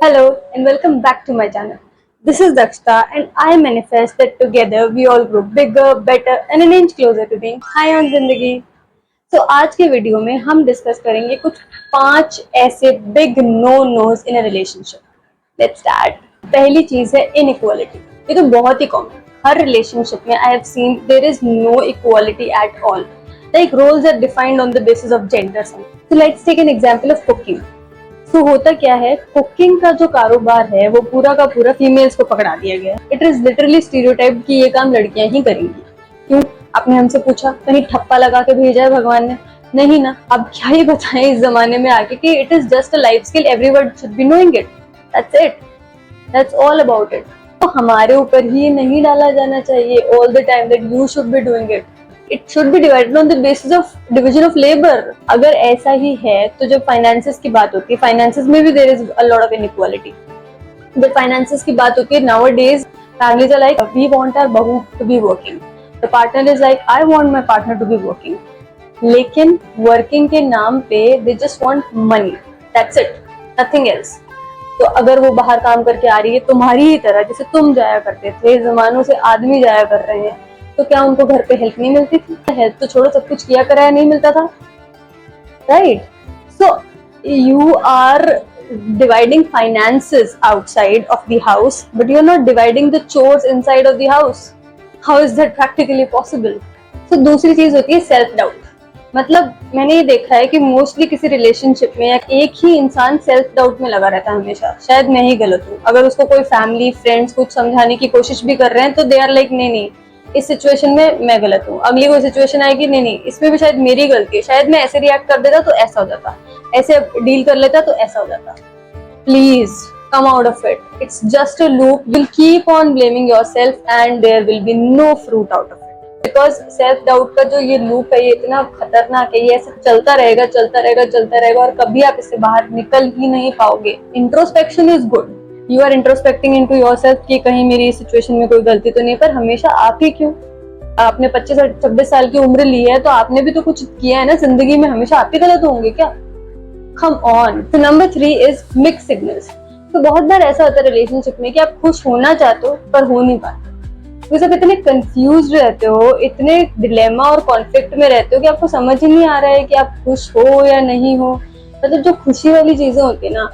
Hello and welcome back to my channel. This is Dakshta and I manifest that together we all grow bigger, better and an inch closer to being high on जिंदगी. So आज के video में हम discuss करेंगे कुछ 5 ऐसे big no nos in a relationship. Let's start. पहली चीज है इनइक्वालिटी. ये तो बहुत ही कॉमन. हर रिलेशनशिप में I have seen there is no equality at all. Like roles are defined on the basis of gender. So let's take an example of cooking. तो होता क्या है, कुकिंग का जो कारोबार है वो पूरा का पूरा फीमेल्स को पकड़ा दिया गया. इट इज लिटरली स्टीरियोटाइप कि ये काम लड़कियां ही करेंगी. क्यों? आपने हमसे पूछा, कहीं ठप्पा लगा के भेजा है भगवान ने? नहीं ना. अब क्या ही बताएं इस जमाने में आके कि it is just a life skill, everyone should be knowing it. That's it. That's all about it. तो हमारे ऊपर ही नहीं डाला जाना चाहिए all the time that you should be doing it. It should be divided on the basis of division of labour. अगर ऐसा ही है तो जब फाइनेंसेस की बात होती है, फाइनेंसेस में भी there is a lot of inequality. जब फाइनेंसेस की बात होती है, nowadays families are like we want our बहू to be working, the partner is like I want my partner to be working. लेकिन वर्किंग के नाम पे they just want money. That's it, nothing else. तो अगर वो बाहर काम करके आ रही है तुम्हारी ही तरह, जैसे तुम जाया करते थे, जमानों से आदमी जाया कर रहे हैं, तो क्या उनको घर पे हेल्प नहीं मिलती थी? हेल्प तो छोड़ो, सब कुछ किया कराया नहीं मिलता था, right? So you are dividing finances outside of the house, but you are not dividing the chores inside of the house. How is that practically possible? तो दूसरी चीज होती है सेल्फ डाउट. मतलब मैंने ये देखा है कि मोस्टली किसी रिलेशनशिप में एक ही इंसान सेल्फ डाउट में लगा रहता है हमेशा. शायद मैं ही गलत हूँ. अगर उसको कोई फैमिली फ्रेंड्स कुछ समझाने की कोशिश भी कर रहे हैं तो दे आर लाइक नहीं नहीं, इस सिचुएशन में मैं गलत हूँ. अगली कोई सिचुएशन आएगी, नहीं नहीं इसमें भी शायद मेरी गलती है, शायद मैं ऐसे रिएक्ट कर देता तो ऐसा हो जाता, ऐसे डील कर लेता तो ऐसा हो जाता. Please come out of it. It's just a loop. You will keep on blaming yourself and there will be no fruit out of it. Because self doubt का जो ये लूप है ये इतना खतरनाक है. ये ऐसे चलता रहेगा चलता रहेगा चलता रहेगा और कभी आप इससे बाहर निकल ही नहीं पाओगे. Introspection is good. You are introspecting into yourself कि कहीं मेरी सिचुएशन में कोई गलती तो नहीं, पर हमेशा आप ही क्यों? आपने 25-26 साल की उम्र ली है तो आपने भी तो कुछ किया है ना जिंदगी में. हमेशा आप ही गलत होंगे क्या? Come on. तो नंबर 3 इज मिक्स सिग्नल्स. तो बहुत बार ऐसा होता है रिलेशनशिप में कि आप खुश होना चाहते हो पर हो नहीं पाते. तो आप इतने कंफ्यूज रहते हो, इतने डिलेमा और कॉन्फ्लिक्ट में रहते हो कि आपको समझ ही नहीं आ रहा है कि आप खुश हो या नहीं हो. मतलब जो खुशी वाली चीजें होती है ना,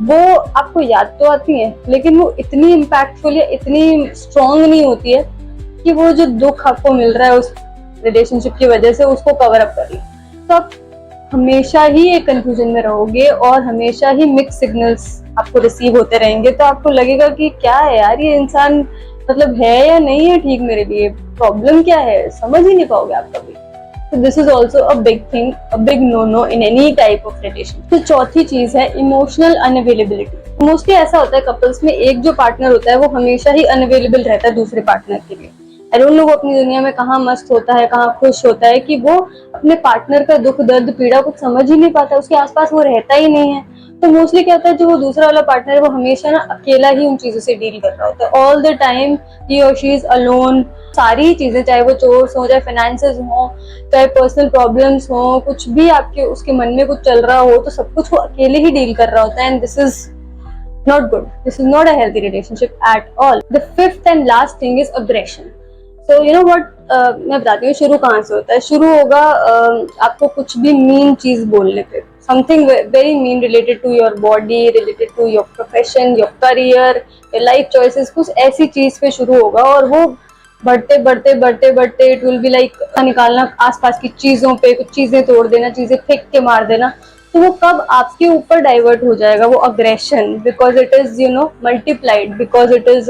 वो आपको याद तो आती है लेकिन वो इतनी इम्पैक्टफुल या इतनी स्ट्रॉन्ग नहीं होती है कि वो जो दुख आपको मिल रहा है उस रिलेशनशिप की वजह से उसको कवर अप कर ले. तो आप हमेशा ही एक कंफ्यूजन में रहोगे और हमेशा ही मिक्स सिग्नल्स आपको रिसीव होते रहेंगे. तो आपको लगेगा कि क्या है यार, ये इंसान मतलब है या नहीं है ठीक मेरे लिए, प्रॉब्लम क्या है, समझ ही नहीं पाओगे आप कभी. So this is also a big thing, a big no-no in any type of relationship. तो चौथी चीज है इमोशनल अनअवेलेबिलिटी. मोस्टली ऐसा होता है कपल्स में, एक जो पार्टनर होता है वो हमेशा ही अनअवेलेबल रहता है दूसरे पार्टनर के लिए. आई डोंट नो वो अपनी दुनिया में कहाँ मस्त होता है, कहाँ खुश होता है कि वो अपने पार्टनर का दुख दर्द पीड़ा कुछ समझ ही नहीं पाता, उसके आसपास वो रहता ही नहीं है. तो मोस्टली क्या होता है, जो वो दूसरा वाला पार्टनर है वो हमेशा ना अकेला ही उन चीजों से डील कर रहा होता है. ऑल द टाइम ही और शी इज अलोन. सारी चीजें, चाहे वो चोर्स हो, चाहे फाइनेंसेस हो, चाहे पर्सनल प्रॉब्लम्स हो, कुछ भी आपके उसके मन में कुछ चल रहा हो, तो सब कुछ वो अकेले ही डील कर रहा होता है. And this is not good. This is not a healthy relationship at all. The fifth and last thing is aggression. So you know what, मैं बताती हूँ शुरू कहाँ से होता है. शुरू होगा आपको कुछ भी मीन चीज बोलने पे, something very mean related to your body, related to your profession, your career, your life choices, कुछ ऐसी चीज पे शुरू होगा और वो बढ़ते बढ़ते बढ़ते बढ़ते इट विल बी लाइक निकालना आसपास की चीजों पे, कुछ चीजें तोड़ देना, चीजें फेंक के मार देना. तो वो कब आपके ऊपर डाइवर्ट हो जाएगा वो aggression, because it is you know multiplied, because it is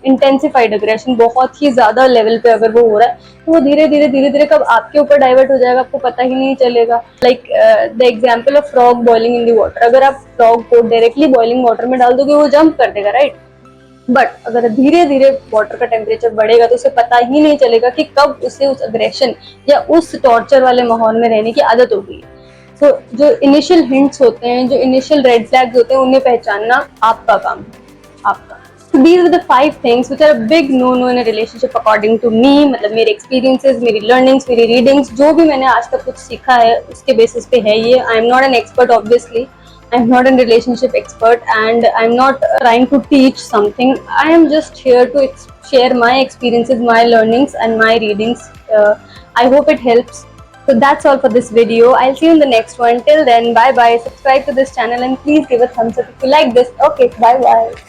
intensified aggression. बहुत ही ज्यादा लेवल पे अगर वो हो रहा है तो वो धीरे धीरे धीरे धीरे कब आपके ऊपर डाइवर्ट हो जाएगा आपको पता ही नहीं चलेगा. Like the example of frog boiling in the water. अगर आप फ्रॉग को डायरेक्टली बॉइलिंग वाटर में डाल दोगे वो जंप कर देगा, राइट? बट अगर धीरे धीरे वाटर का टेम्परेचर बढ़ेगा तो उसे पता ही नहीं चलेगा कि कब उसे उस अग्रेशन या उस टॉर्चर वाले माहौल में रहने की आदत हो गई. तो जो इनिशियल हिंट्स होते हैं, जो इनिशियल रेड फ्लैग्स होते हैं, उन्हें पहचानना आपका काम है, आपका. These are the 5 things which are a big no-no in a relationship according to me. मतलब मेरे experiences, मेरी learnings, मेरी readings, जो भी मैंने आज तक कुछ सीखा है उसके बेसिस पे है ये. I am not an expert obviously. I'm not a relationship expert, and I'm not trying to teach something. I am just here to share my experiences, my learnings, and my readings. I hope it helps. So that's all for this video. I'll see you in the next one. Till then, bye bye. Subscribe to this channel and please give a thumbs up if you like this. Okay, bye bye.